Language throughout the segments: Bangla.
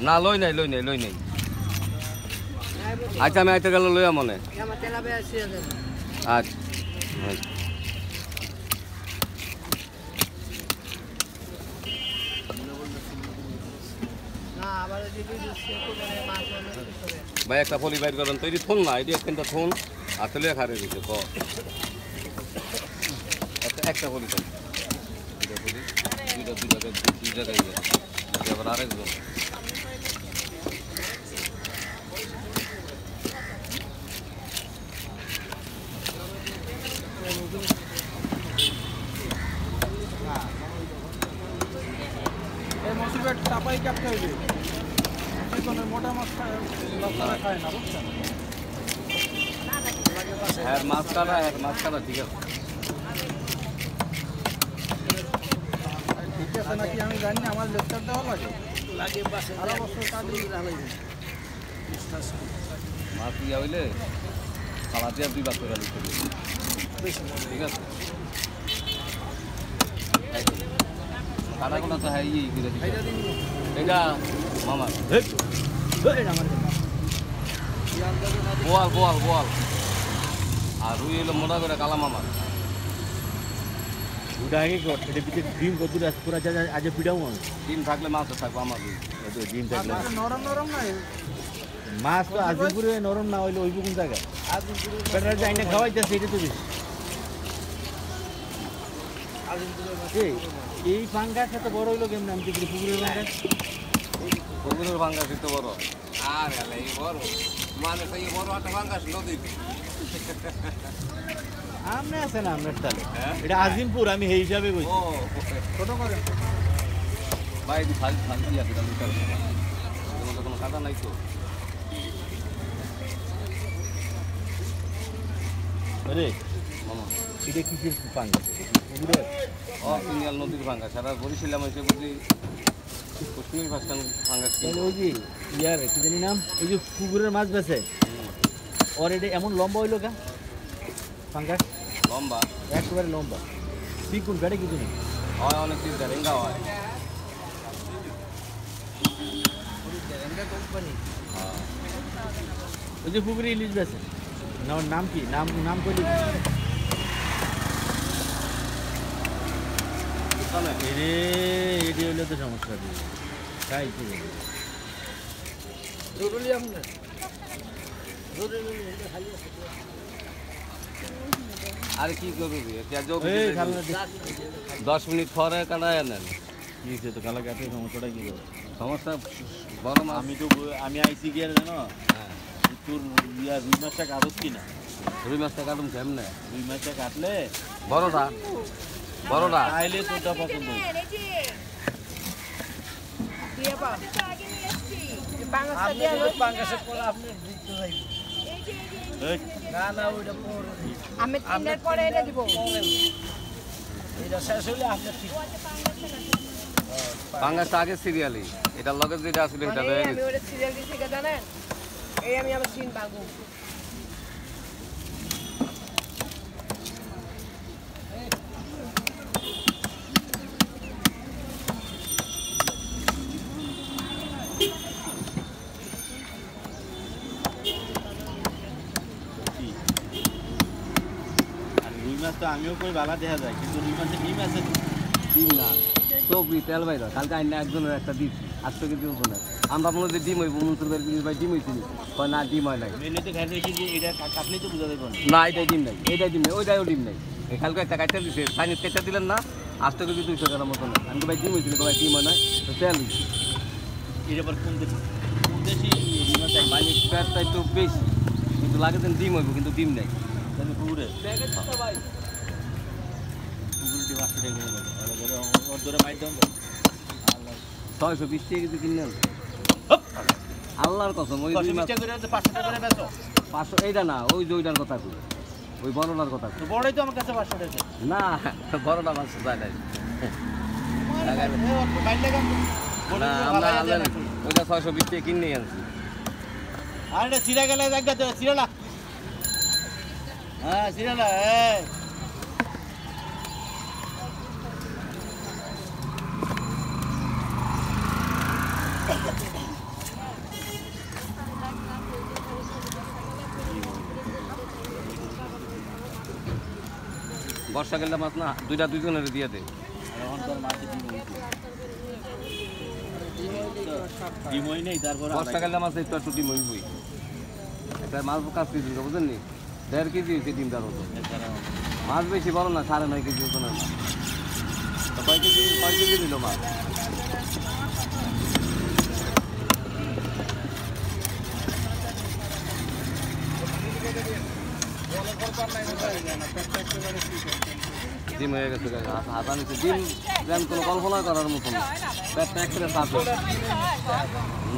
না লই নাই আচ্ছা আমি আইতে গেলে লইয়া মনে আচ্ছা ভাই একটা ফলি বাইর করেন তো এটি থুন না এটি একটা থুন আসলে খারে দিচ্ছে একটা ফলি দুই জায়গায় আবার আরেকজন চাপাই কাটতে হইবে মোটা মাছ খায় না বুঝছেন হ্যাঁ মাছ কাটা ঠিক আছে ঠিক আছে নাকি আমি জানি না আমার লেকচার দেওয়া লাগে সারা বছর কাজে মাছ ইয়া হইলে খাওয়া দিয়ে 2 ভাগ করে লিখতে ঠিক আছে কাটাগুলো তো হ্যাঁ ইয়ে করে দিচ্ছে এটা মামা বোয়াল আর রুই হলো মোটা করে কালা মামা ওটা আগে এটা পিঠে ডিম কত পুরা আজ পিঠাও ডিম থাকলে মাছ থাকবো আমার ডিম থাকলে নরম না মাছ তো আজিমপুরে নরম না হইলে ওই কোন জায়গায় পেটরা যাই না খাওয়াইতেছে এটা তো বেশি এই পাঙ্গাস এত বড় হইলো কেমন আমি তো পুকুরের পাঙ্গাস এত বড় আর এই বড় মানে সেই বড় একটা পাঙ্গাস নদীতে আমরা আছে না আমরা তাহলে এটা আজিমপুর আমি এই হিসাবে কইছি ছোট করে ভাই দি ফাল দিয়া দিলাম লিটার কোনো কাটা নাই তো আরে মামা এটা কিসের পাঙ্গাস পুকুরের সিনিয়াল নদীর ভাঙ্গা সারা বরিশালাম এসে বুঝি কশ্মীর ভাষান ভাঙ্গা ওই যে ইয়ার কি জানি নাম ওই যে পুকুরের মাছ বেছে ওর এটা এমন লম্বা হইলো কা পাঙ্গাস লম্বা একেবারে লম্বা বিকুন বেড়ে কিছু নেই হয় অনেক চিন্তা রেঙ্গা হয় ওই যে পুকুরে ইলিশ বেছে নাম কি নাম কইলি এটি হইলে তো সমস্যা তাই কি আরে কি করবি 10 মিনিট পরে কাটায় নেন কি তো কালা কাটে সমস্যাটা কি সমস্যা বড় আমি আইসি গিয়ে জানো তোর রুই মাছটা কাটস কিনা রুই মাছটা কাটুন কেমনে রুই মাছটা কাটলে বড়টা আইলে তোরটা পছন্দ পাঙ্গাসটা আগে সিরিয়ালি এটার লগে যেটা আসলে এটা রয়ে গেছে সিরিয়াল দিছি জানেন এই আমি আবার সিন পাবো তো আমিও কই বালা দেখা যায় কিন্তু রুই মাছের ডিম আছে ডিম না টপি তেল বাইর কালকে আইনা একজনের একটা ডিম 800 কেজি ওজনে আমরা মনে যে ডিম হইব মনসুর ভাই ডিম হইছিল কয় না ডিম হয় নাই মেলে তো খাই দেখি যে এটা কাটলেই তো বুঝা যাবে না এটাই ডিম নাই ওইটাও ডিম নাই কালকে একটা কাটতে দিছে চাইনিজ কেটে দিলেন না 800 কেজি 200 টাকার মতন আমি তো ভাই ডিম হইছিল ভাই ডিম হয় না তো তেল হইছে এটা পর কোন দেশি পানি পেটটা একটু বেশি কিন্তু লাগে দেন ডিম হইব কিন্তু ডিম নাই তাহলে পুকুরে ভাই পুকুরটি 500 টাকা ওর ধরে মাইর দাম 620 টাকা কেজি কিনেন আল্লাহর কসম ওই 500 টাকা করে 500 টাকা করে বেচো 500 এইটা না ওই যে ওইটার কথা কই ওই বড়টার কথা তো বড়ই তো আমার কাছে 500 টাকা না বড়টা মাছ যায় নাই না আমরা ওইটা 620 টাকা কিনে আনছি আর এটা সিরা গেলে জায়গা তো সিরালা হ্যাঁ সিরালা এই বর্ষাকালে মাছ না দুইটা দুইজনের দিয়ে দে এখন তোর মাছে ডিম হই নেই তারপর বর্ষাকালে মাছ একটু একটু ডিম হইবই একটা মাছ কাজ কেজি বুঝলেন নি 1.5 কেজি হয়েছে ডিমটার মতো মাছ বেশি বড় না 9.5 কেজি মতো না তো কয় কেজি দিল মাছ ডিম হয়ে গেছে হাতা নিচ্ছে ডিম যেন কোনো কল্পনা করার মতো না পেটটা একসাথে চাপে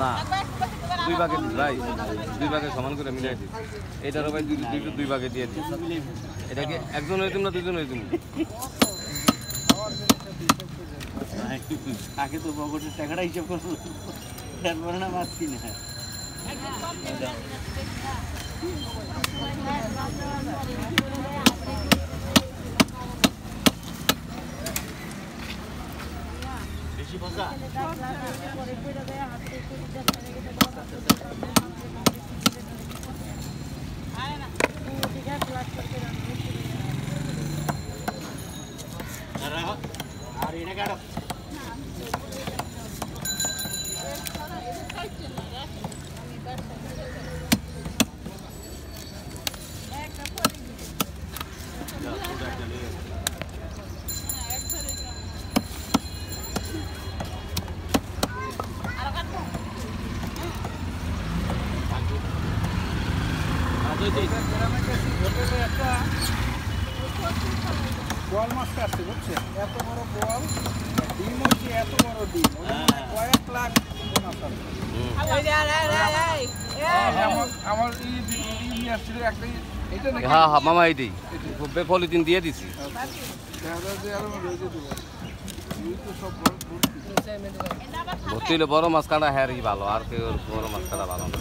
না 2 ভাগে ভাই 2 ভাগে সমান করে মিলাই দিই এটারও ভাই 2 ভাগে দিয়ে দিই এটা কি একজন হয়ে তুমি না দুজন হয়ে তুমি আগে তো পকেটের টাকাটা হিসাব করবো তারপরে না মাছ কিনে বেশি ভাজা আর এটা কাটো একটা বোয়াল মাছ কাটছে বুঝছেন এত বড় বোয়াল ডিম হচ্ছে এত বড় ডিম কয়েক লাখ আমার আসছিল একটা এটা নাকি হ্যাঁ হ্যাঁ মামা এইটাই পলিথিন দিয়ে দিছি ভর্তি হলে বড় মাছ কাটা হ্যাঁ ভালো আর কেউ বড় মাছ কাটা ভালো না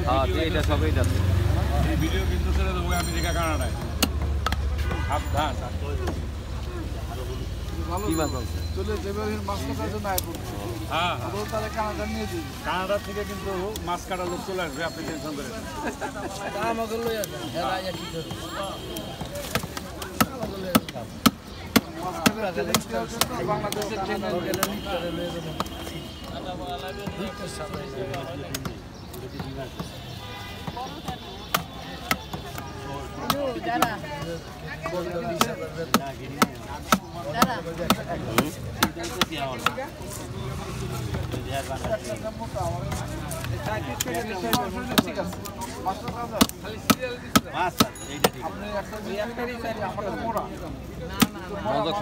হ্যাঁ এইটা সবই যাচ্ছে এই ভিডিও কিন্তু ছেড়ে দেবো আমেরিকা কানাডায় সাবধান কি মাছ আছে চলে যাবে মাছ কাটার জন্য হ্যাঁ তাহলে কানাডা নিয়ে দিই কানাডা থেকে কিন্তু মাছ কাটার লোক চলে আসবে আপনি টেনশন করেন আমাকে লই আসেন বাংলাদেশের চ্যানেল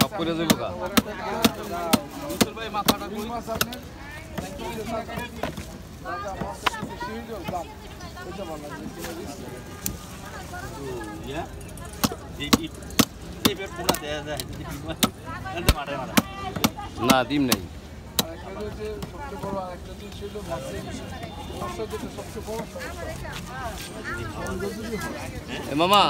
সব করে যাবো গা না ডিম নেই মামা